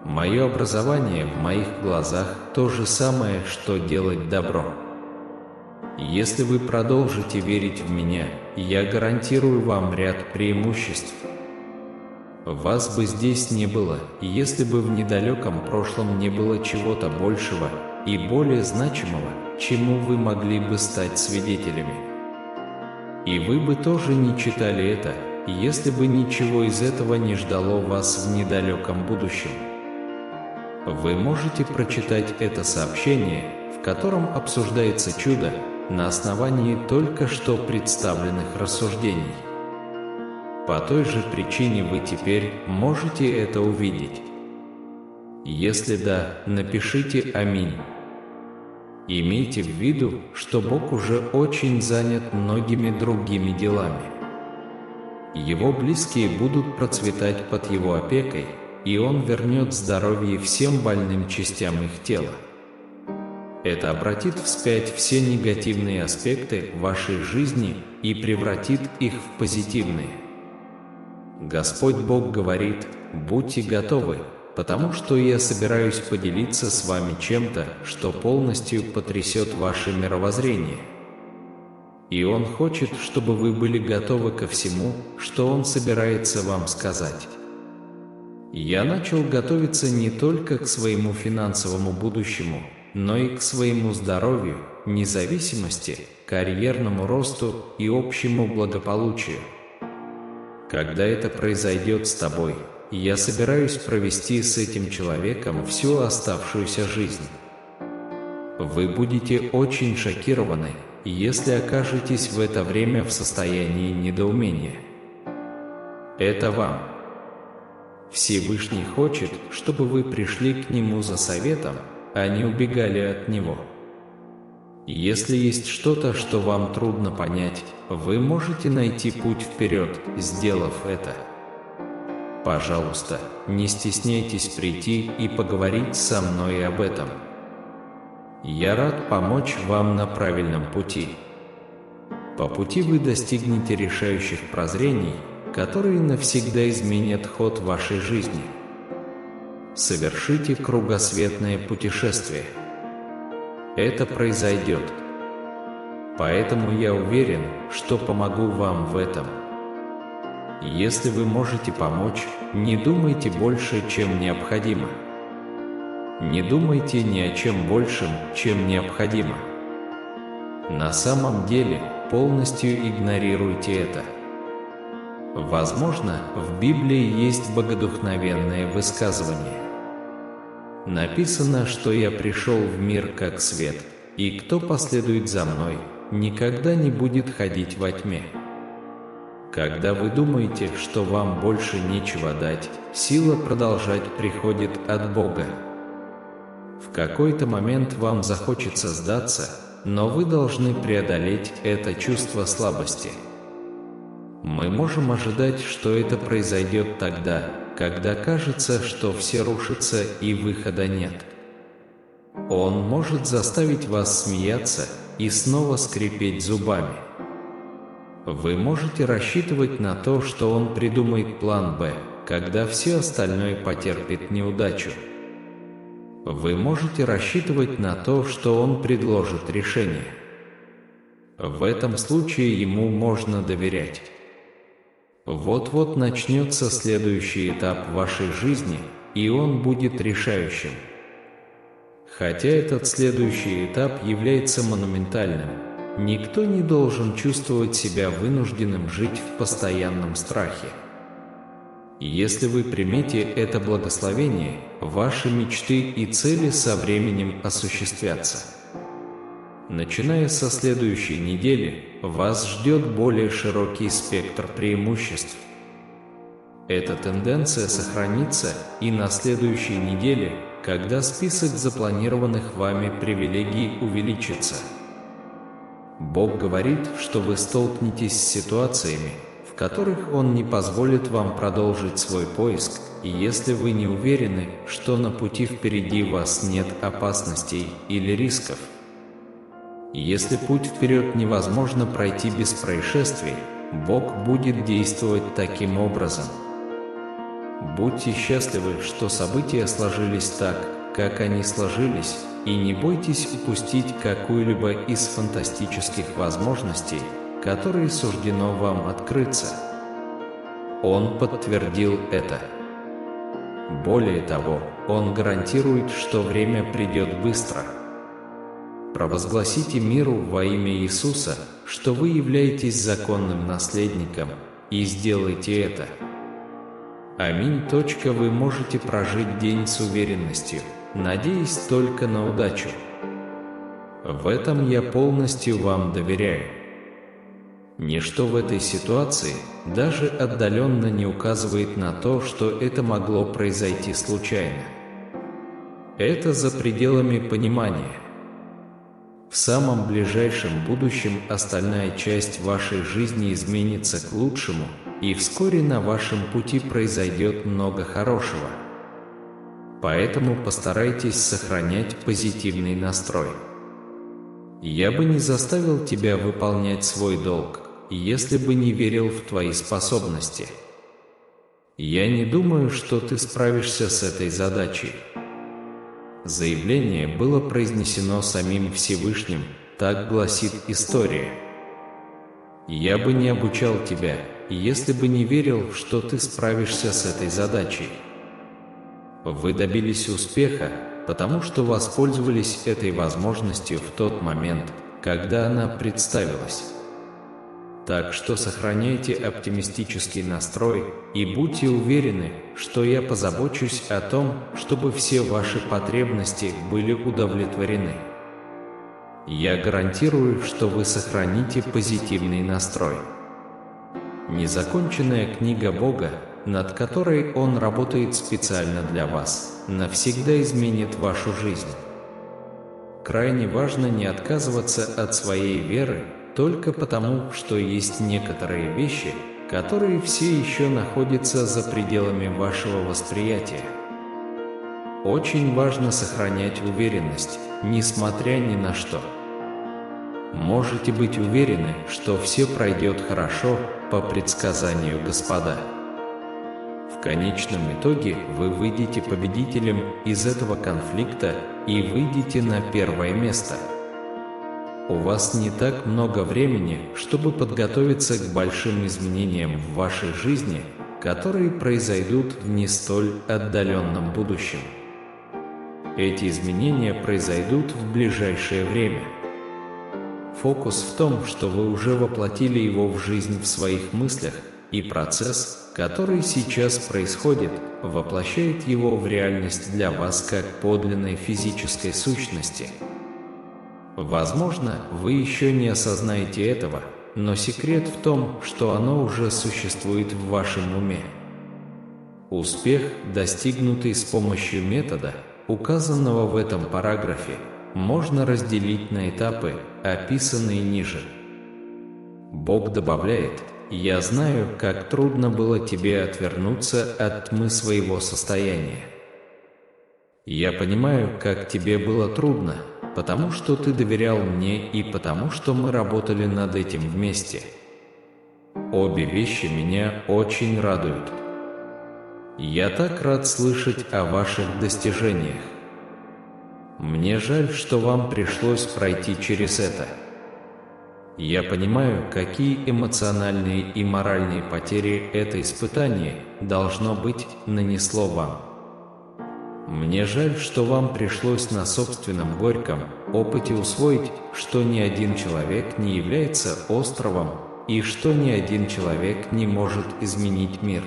Мое образование в моих глазах то же самое, что делать добро. Если вы продолжите верить в меня, я гарантирую вам ряд преимуществ. Вас бы здесь не было, если бы в недалеком прошлом не было чего-то большего и более значимого, чему вы могли бы стать свидетелями. И вы бы тоже не читали это, если бы ничего из этого не ждало вас в недалеком будущем. Вы можете прочитать это сообщение, в котором обсуждается чудо, на основании только что представленных рассуждений. По той же причине вы теперь можете это увидеть. Если да, напишите «Аминь». Имейте в виду, что Бог уже очень занят многими другими делами. Его близкие будут процветать под Его опекой, и Он вернет здоровье всем больным частям их тела. Это обратит вспять все негативные аспекты вашей жизни и превратит их в позитивные. Господь Бог говорит: будьте готовы, потому что я собираюсь поделиться с вами чем-то, что полностью потрясет ваше мировоззрение. И Он хочет, чтобы вы были готовы ко всему, что Он собирается вам сказать. Я начал готовиться не только к своему финансовому будущему, но и к своему здоровью, независимости, карьерному росту и общему благополучию. Когда это произойдет с тобой, я собираюсь провести с этим человеком всю оставшуюся жизнь. Вы будете очень шокированы, если окажетесь в это время в состоянии недоумения. Это вам. Всевышний хочет, чтобы вы пришли к Нему за советом, а не убегали от Него. Если есть что-то, что вам трудно понять, вы можете найти путь вперед, сделав это. Пожалуйста, не стесняйтесь прийти и поговорить со мной об этом. Я рад помочь вам на правильном пути. По пути вы достигнете решающих прозрений, которые навсегда изменят ход вашей жизни. Совершите кругосветное путешествие. Это произойдет. Поэтому я уверен, что помогу вам в этом. Если вы можете помочь, не думайте больше, чем необходимо. Не думайте ни о чем большем, чем необходимо. На самом деле, полностью игнорируйте это. Возможно, в Библии есть богодухновенное высказывание. Написано, что я пришел в мир как свет, и кто последует за мной, никогда не будет ходить во тьме. Когда вы думаете, что вам больше нечего дать, сила продолжать приходит от Бога. В какой-то момент вам захочется сдаться, но вы должны преодолеть это чувство слабости. Мы можем ожидать, что это произойдет тогда, когда кажется, что все рушится и выхода нет. Он может заставить вас смеяться и снова скрипеть зубами. Вы можете рассчитывать на то, что он придумает план «Б», когда все остальное потерпит неудачу. Вы можете рассчитывать на то, что он предложит решение. В этом случае ему можно доверять. Вот-вот начнется следующий этап вашей жизни, и он будет решающим. Хотя этот следующий этап является монументальным, никто не должен чувствовать себя вынужденным жить в постоянном страхе. Если вы примете это благословение, ваши мечты и цели со временем осуществятся. Начиная со следующей недели, вас ждет более широкий спектр преимуществ. Эта тенденция сохранится и на следующей неделе, когда список запланированных вами привилегий увеличится. Бог говорит, что вы столкнетесь с ситуациями, в которых Он не позволит вам продолжить свой поиск, и если вы не уверены, что на пути впереди вас нет опасностей или рисков. Если путь вперед невозможно пройти без происшествий, Бог будет действовать таким образом. Будьте счастливы, что события сложились так, как они сложились, и не бойтесь упустить какую-либо из фантастических возможностей, которые суждено вам открыться. Он подтвердил это. Более того, Он гарантирует, что время придет быстро. Провозгласите миру во имя Иисуса, что вы являетесь законным наследником, и сделайте это. Аминь. Вы можете прожить день с уверенностью, надеясь только на удачу. В этом я полностью вам доверяю. Ничто в этой ситуации даже отдаленно не указывает на то, что это могло произойти случайно. Это за пределами понимания. В самом ближайшем будущем остальная часть вашей жизни изменится к лучшему, и вскоре на вашем пути произойдет много хорошего. Поэтому постарайтесь сохранять позитивный настрой. Я бы не заставил тебя выполнять свой долг, если бы не верил в твои способности. Я не думаю, что ты справишься с этой задачей. Заявление было произнесено самим Всевышним, так гласит история. Я бы не обучал тебя, если бы не верил, что ты справишься с этой задачей. Вы добились успеха, потому что воспользовались этой возможностью в тот момент, когда она представилась. Так что сохраняйте оптимистический настрой и будьте уверены, что я позабочусь о том, чтобы все ваши потребности были удовлетворены. Я гарантирую, что вы сохраните позитивный настрой. Незаконченная книга Бога, над которой Он работает специально для вас, навсегда изменит вашу жизнь. Крайне важно не отказываться от своей веры, только потому, что есть некоторые вещи, которые все еще находятся за пределами вашего восприятия. Очень важно сохранять уверенность, несмотря ни на что. Можете быть уверены, что все пройдет хорошо, по предсказанию Господа. В конечном итоге вы выйдете победителем из этого конфликта и выйдете на первое место. У вас не так много времени, чтобы подготовиться к большим изменениям в вашей жизни, которые произойдут в не столь отдаленном будущем. Эти изменения произойдут в ближайшее время. Фокус в том, что вы уже воплотили его в жизнь в своих мыслях, и процесс, который сейчас происходит, воплощает его в реальность для вас как подлинной физической сущности. Возможно, вы еще не осознаете этого, но секрет в том, что оно уже существует в вашем уме. Успех, достигнутый с помощью метода, указанного в этом параграфе, можно разделить на этапы, описанные ниже. Бог добавляет: «Я знаю, как трудно было тебе отвернуться от тьмы своего состояния. Я понимаю, как тебе было трудно, потому что ты доверял мне и потому что мы работали над этим вместе. Обе вещи меня очень радуют. Я так рад слышать о ваших достижениях. Мне жаль, что вам пришлось пройти через это. Я понимаю, какие эмоциональные и моральные потери это испытание, должно быть, нанесло вам. Мне жаль, что вам пришлось на собственном горьком опыте усвоить, что ни один человек не является островом и что ни один человек не может изменить мир.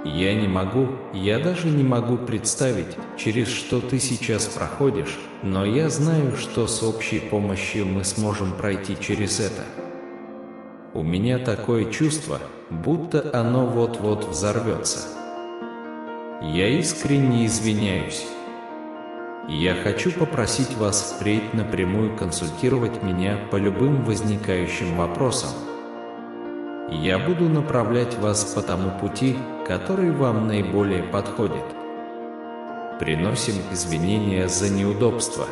Я даже не могу представить, через что ты сейчас проходишь, но я знаю, что с общей помощью мы сможем пройти через это. У меня такое чувство, будто оно вот-вот взорвется. Я искренне извиняюсь. Я хочу попросить вас впредь напрямую консультировать меня по любым возникающим вопросам. Я буду направлять вас по тому пути, который вам наиболее подходит. Приносим извинения за неудобства.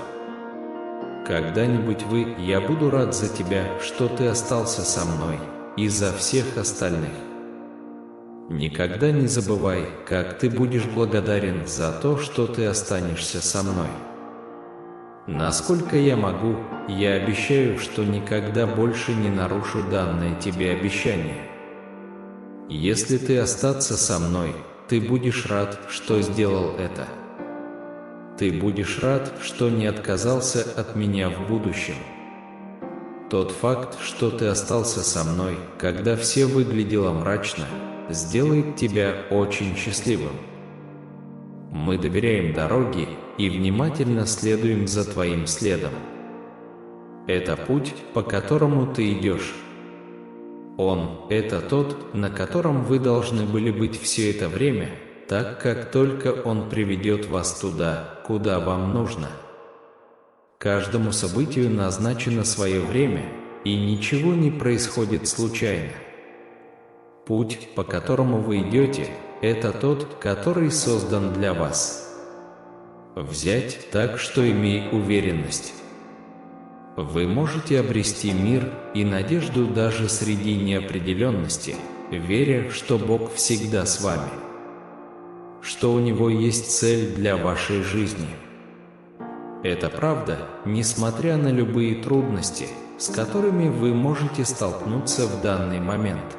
Когда-нибудь я буду рад за тебя, что ты остался со мной, и за всех остальных. Никогда не забывай, как ты будешь благодарен за то, что ты останешься со мной. Насколько я могу, я обещаю, что никогда больше не нарушу данное тебе обещание. Если ты остаться со мной, ты будешь рад, что сделал это. Ты будешь рад, что не отказался от меня в будущем. Тот факт, что ты остался со мной, когда все выглядело мрачно, сделает тебя очень счастливым. Мы доверяем дороге и внимательно следуем за твоим следом. Это путь, по которому ты идешь. Это тот, на котором вы должны были быть все это время, так как только он приведет вас туда, куда вам нужно. Каждому событию назначено свое время, и ничего не происходит случайно. Путь, по которому вы идете, это тот, который создан для вас. Взять так, что имей уверенность. Вы можете обрести мир и надежду даже среди неопределенности, веря, что Бог всегда с вами, что у Него есть цель для вашей жизни. Это правда, несмотря на любые трудности, с которыми вы можете столкнуться в данный момент.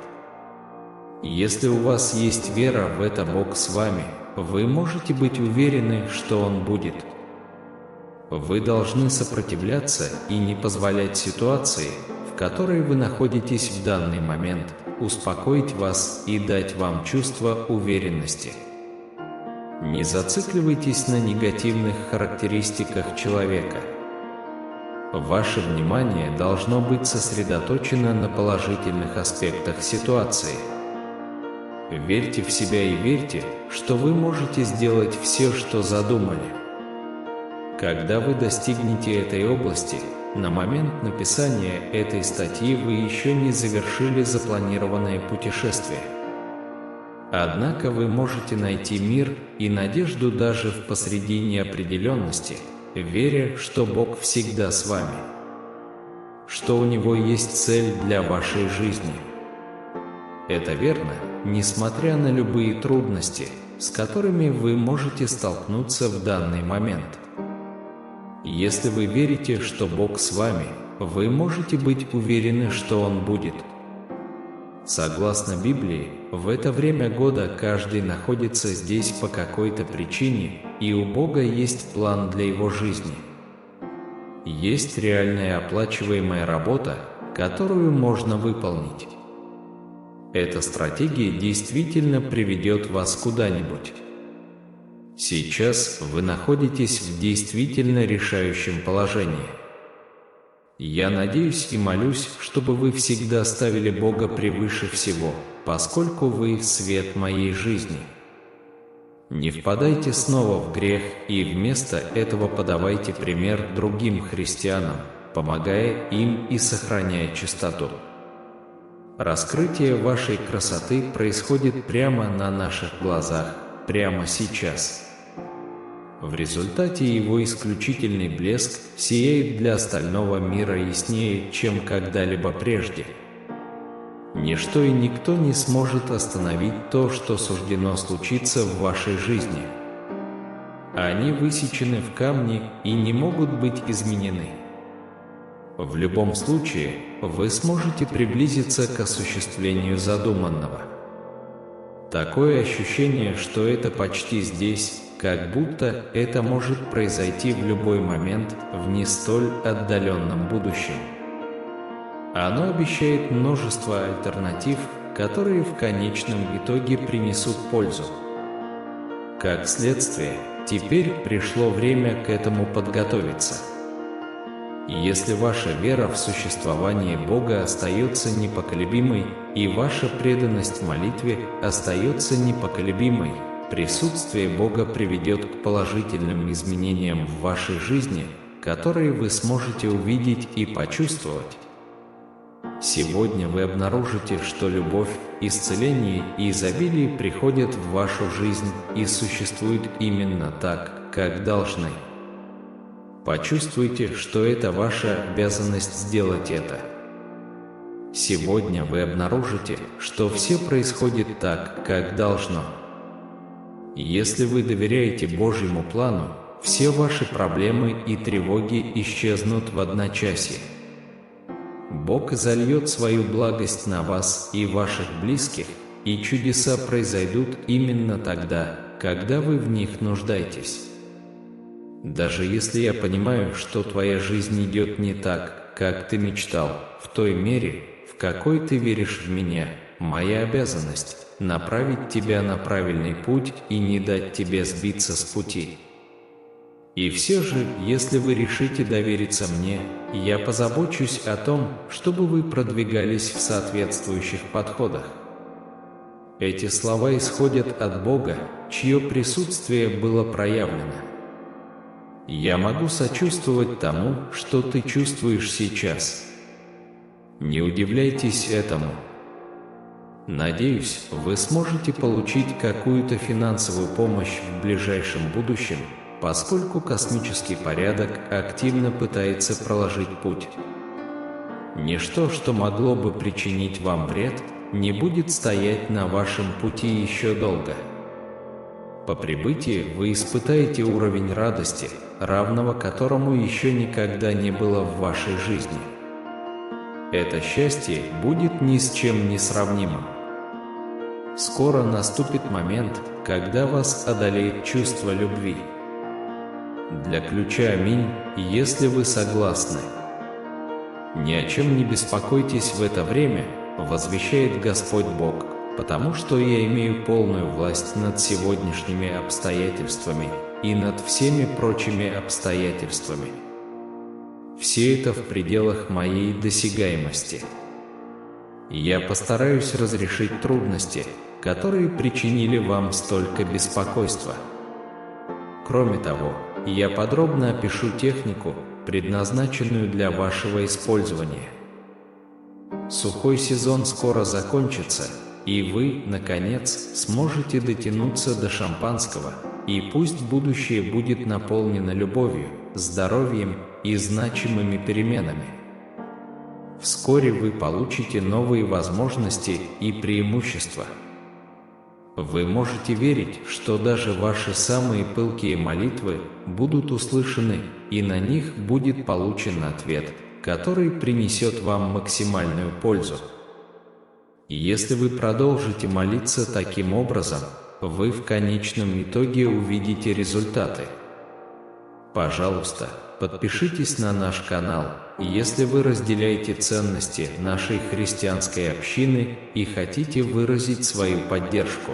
Если у вас есть вера в это Бог с вами, вы можете быть уверены, что Он будет. Вы должны сопротивляться и не позволять ситуации, в которой вы находитесь в данный момент, успокоить вас и дать вам чувство уверенности. Не зацикливайтесь на негативных характеристиках человека. Ваше внимание должно быть сосредоточено на положительных аспектах ситуации. Верьте в себя и верьте, что вы можете сделать все, что задумали. Когда вы достигнете этой области, на момент написания этой статьи вы еще не завершили запланированное путешествие. Однако вы можете найти мир и надежду даже в посреди неопределенности, веря, что Бог всегда с вами, что у Него есть цель для вашей жизни. Это верно, несмотря на любые трудности, с которыми вы можете столкнуться в данный момент. Если вы верите, что Бог с вами, вы можете быть уверены, что Он будет. Согласно Библии, в это время года каждый находится здесь по какой-то причине, и у Бога есть план для его жизни. Есть реальная оплачиваемая работа, которую можно выполнить. Эта стратегия действительно приведет вас куда-нибудь. Сейчас вы находитесь в действительно решающем положении. Я надеюсь и молюсь, чтобы вы всегда ставили Бога превыше всего, поскольку вы свет моей жизни. Не впадайте снова в грех и вместо этого подавайте пример другим христианам, помогая им и сохраняя чистоту. Раскрытие вашей красоты происходит прямо на наших глазах, прямо сейчас. В результате его исключительный блеск сияет для остального мира яснее, чем когда-либо прежде. Ничто и никто не сможет остановить то, что суждено случиться в вашей жизни. Они высечены в камне и не могут быть изменены. В любом случае, вы сможете приблизиться к осуществлению задуманного. Такое ощущение, что это почти здесь, как будто это может произойти в любой момент в не столь отдаленном будущем. Оно обещает множество альтернатив, которые в конечном итоге принесут пользу. Как следствие, теперь пришло время к этому подготовиться. Если ваша вера в существование Бога остается непоколебимой, и ваша преданность молитве остается непоколебимой, присутствие Бога приведет к положительным изменениям в вашей жизни, которые вы сможете увидеть и почувствовать. Сегодня вы обнаружите, что любовь, исцеление и изобилие приходят в вашу жизнь и существуют именно так, как должны. Почувствуйте, что это ваша обязанность сделать это. Сегодня вы обнаружите, что все происходит так, как должно. Если вы доверяете Божьему плану, все ваши проблемы и тревоги исчезнут в одночасье. Бог изольет свою благость на вас и ваших близких, и чудеса произойдут именно тогда, когда вы в них нуждаетесь. Даже если я понимаю, что твоя жизнь идет не так, как ты мечтал, в той мере, в какой ты веришь в меня, моя обязанность – направить тебя на правильный путь и не дать тебе сбиться с пути. И все же, если вы решите довериться мне, я позабочусь о том, чтобы вы продвигались в соответствующих подходах. Эти слова исходят от Бога, чье присутствие было проявлено. Я могу сочувствовать тому, что ты чувствуешь сейчас. Не удивляйтесь этому. Надеюсь, вы сможете получить какую-то финансовую помощь в ближайшем будущем, поскольку космический порядок активно пытается проложить путь. Ничто, что могло бы причинить вам вред, не будет стоять на вашем пути еще долго. По прибытии вы испытаете уровень радости, равного которому еще никогда не было в вашей жизни. Это счастье будет ни с чем не сравнимым. Скоро наступит момент, когда вас одолеет чувство любви. Для ключа «Аминь», если вы согласны. «Ни о чем не беспокойтесь в это время», возвещает Господь Бог, потому что я имею полную власть над сегодняшними обстоятельствами и над всеми прочими обстоятельствами. Все это в пределах моей досягаемости. Я постараюсь разрешить трудности, которые причинили вам столько беспокойства. Кроме того, я подробно опишу технику, предназначенную для вашего использования. Сухой сезон скоро закончится, и вы, наконец, сможете дотянуться до шампанского, и пусть будущее будет наполнено любовью, здоровьем и значимыми переменами. вскоре вы получите новые возможности и преимущества. Вы можете верить, что даже ваши самые пылкие молитвы будут услышаны, и на них будет получен ответ, который принесет вам максимальную пользу. Если вы продолжите молиться таким образом, вы в конечном итоге увидите результаты. Пожалуйста, подпишитесь на наш канал, если вы разделяете ценности нашей христианской общины и хотите выразить свою поддержку.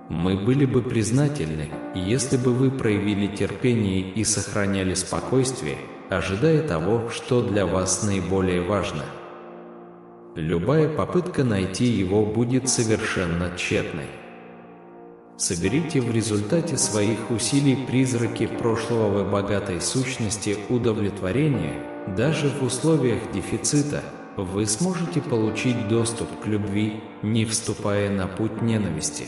Мы были бы признательны, если бы вы проявили терпение и сохраняли спокойствие, ожидая того, что для вас наиболее важно. Любая попытка найти его будет совершенно тщетной. Соберите в результате своих усилий призраки прошлого в богатой сущности удовлетворения. Даже в условиях дефицита вы сможете получить доступ к любви, не вступая на путь ненависти.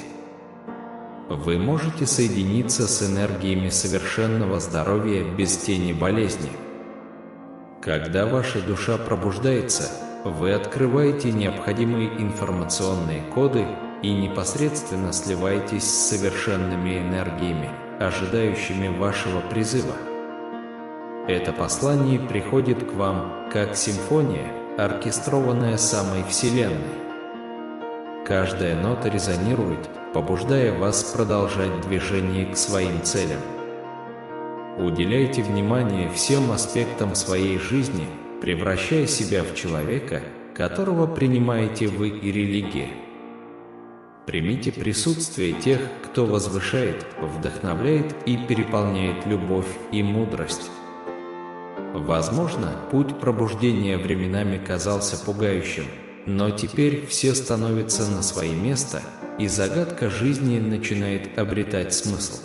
Вы можете соединиться с энергиями совершенного здоровья без тени болезни. Когда ваша душа пробуждается, вы открываете необходимые информационные коды и непосредственно сливаетесь с совершенными энергиями, ожидающими вашего призыва. Это послание приходит к вам, как симфония, оркестрованная самой Вселенной. Каждая нота резонирует, побуждая вас продолжать движение к своим целям. Уделяйте внимание всем аспектам своей жизни, превращая себя в человека, которого принимаете вы и религия. Примите присутствие тех, кто возвышает, вдохновляет и переполняет любовь и мудрость. Возможно, путь пробуждения временами казался пугающим, но теперь все становятся на свои места, и загадка жизни начинает обретать смысл.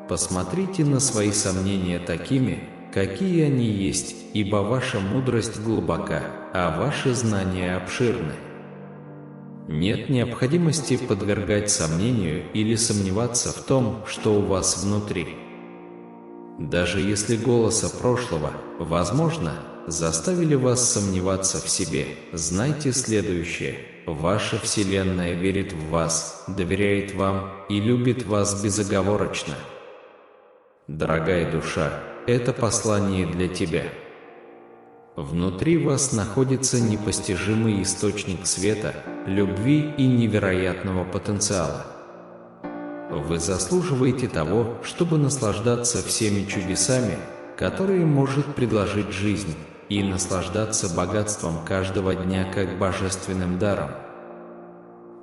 Посмотрите на свои сомнения такими, какие они есть, ибо ваша мудрость глубока, а ваши знания обширны. Нет необходимости подвергать сомнению или сомневаться в том, что у вас внутри. Даже если голоса прошлого, возможно, заставили вас сомневаться в себе, знайте следующее: ваша Вселенная верит в вас, доверяет вам и любит вас безоговорочно. Дорогая душа, это послание для тебя. Внутри вас находится непостижимый источник света, любви и невероятного потенциала. Вы заслуживаете того, чтобы наслаждаться всеми чудесами, которые может предложить жизнь, и наслаждаться богатством каждого дня как божественным даром.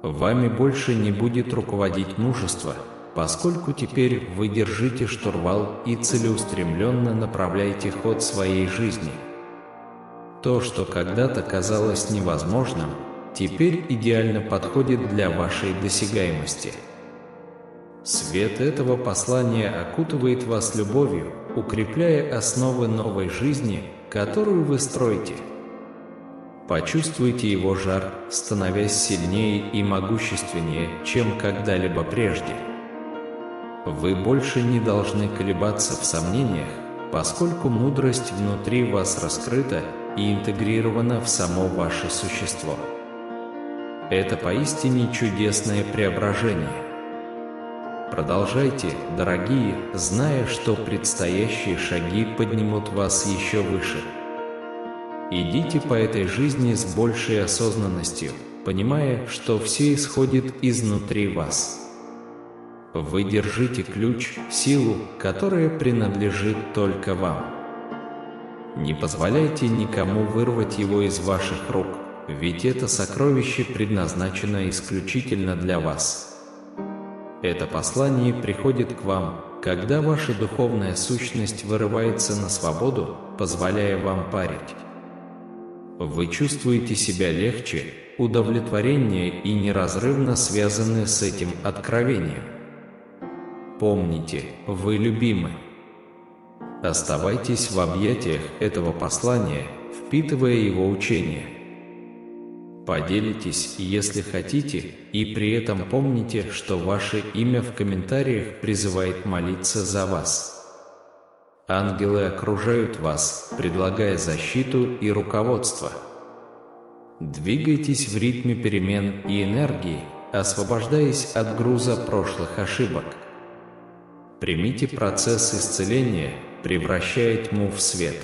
Вами больше не будет руководить мужество, поскольку теперь вы держите штурвал и целеустремленно направляете ход своей жизни. То, что когда-то казалось невозможным, теперь идеально подходит для вашей досягаемости. Свет этого послания окутывает вас любовью, укрепляя основы новой жизни, которую вы строите. Почувствуйте его жар, становясь сильнее и могущественнее, чем когда-либо прежде. Вы больше не должны колебаться в сомнениях, поскольку мудрость внутри вас раскрыта и интегрирована в само ваше существо. Это поистине чудесное преображение. Продолжайте, дорогие, зная, что предстоящие шаги поднимут вас еще выше. Идите по этой жизни с большей осознанностью, понимая, что все исходит изнутри вас. Вы держите ключ, силу, которая принадлежит только вам. Не позволяйте никому вырвать его из ваших рук, ведь это сокровище предназначено исключительно для вас. Это послание приходит к вам, когда ваша духовная сущность вырывается на свободу, позволяя вам парить. Вы чувствуете себя легче, удовлетворение и неразрывно связаны с этим откровением. Помните, вы любимы. Оставайтесь в объятиях этого послания, впитывая его учение. Поделитесь, если хотите, и при этом помните, что ваше имя в комментариях призывает молиться за вас. Ангелы окружают вас, предлагая защиту и руководство. Двигайтесь в ритме перемен и энергии, освобождаясь от груза прошлых ошибок. Примите процесс исцеления, превращая тьму в свет.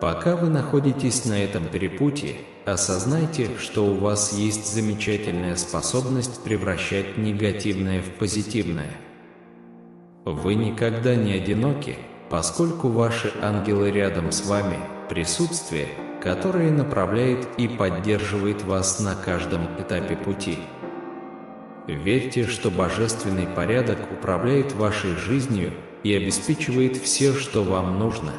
Пока вы находитесь на этом перепутье, осознайте, что у вас есть замечательная способность превращать негативное в позитивное. Вы никогда не одиноки, поскольку ваши ангелы рядом с вами, присутствие, которое направляет и поддерживает вас на каждом этапе пути. Верьте, что божественный порядок управляет вашей жизнью и обеспечивает все, что вам нужно.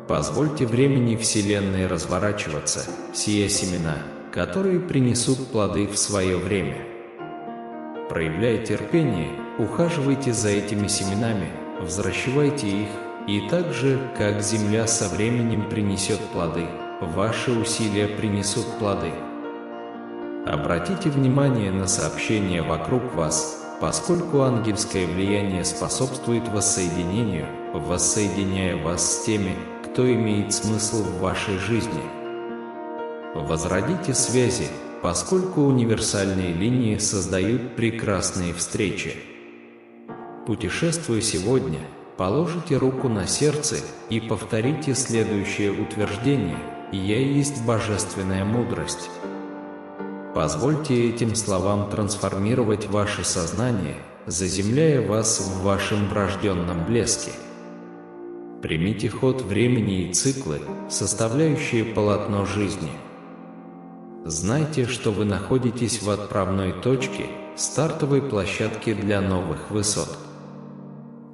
Позвольте времени Вселенной разворачиваться, сея семена, которые принесут плоды в свое время. Проявляя терпение, ухаживайте за этими семенами, взращивайте их, и так же, как земля со временем принесет плоды, ваши усилия принесут плоды. Обратите внимание на сообщения вокруг вас, поскольку ангельское влияние способствует воссоединению, воссоединяя вас с теми, кто имеет смысл в вашей жизни. Возродите связи, поскольку универсальные линии создают прекрасные встречи. Путешествуя сегодня, положите руку на сердце и повторите следующее утверждение: «Я есть божественная мудрость». Позвольте этим словам трансформировать ваше сознание, заземляя вас в вашем врожденном блеске. Примите ход времени и циклы, составляющие полотно жизни. Знайте, что вы находитесь в отправной точке, стартовой площадке для новых высот.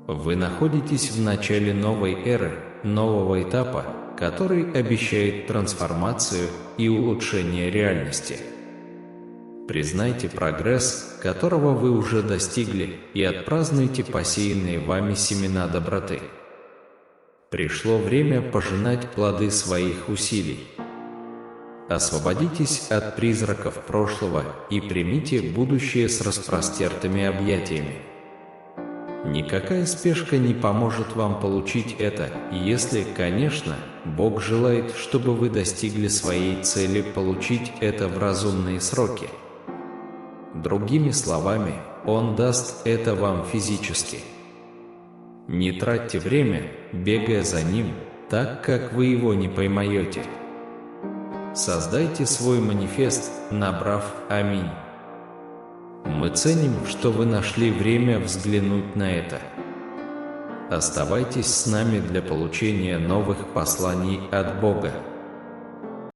Вы находитесь в начале новой эры, нового этапа, который обещает трансформацию и улучшение реальности. Признайте прогресс, которого вы уже достигли, и отпразднуйте посеянные вами семена доброты. Пришло время пожинать плоды своих усилий. Освободитесь от призраков прошлого и примите будущее с распростертыми объятиями. Никакая спешка не поможет вам получить это, если, конечно, Бог желает, чтобы вы достигли своей цели получить это в разумные сроки. Другими словами, Он даст это вам физически. Не тратьте время, бегая за Ним, так как вы его не поймаете. Создайте свой манифест, набрав «Аминь». Мы ценим, что вы нашли время взглянуть на это. Оставайтесь с нами для получения новых посланий от Бога.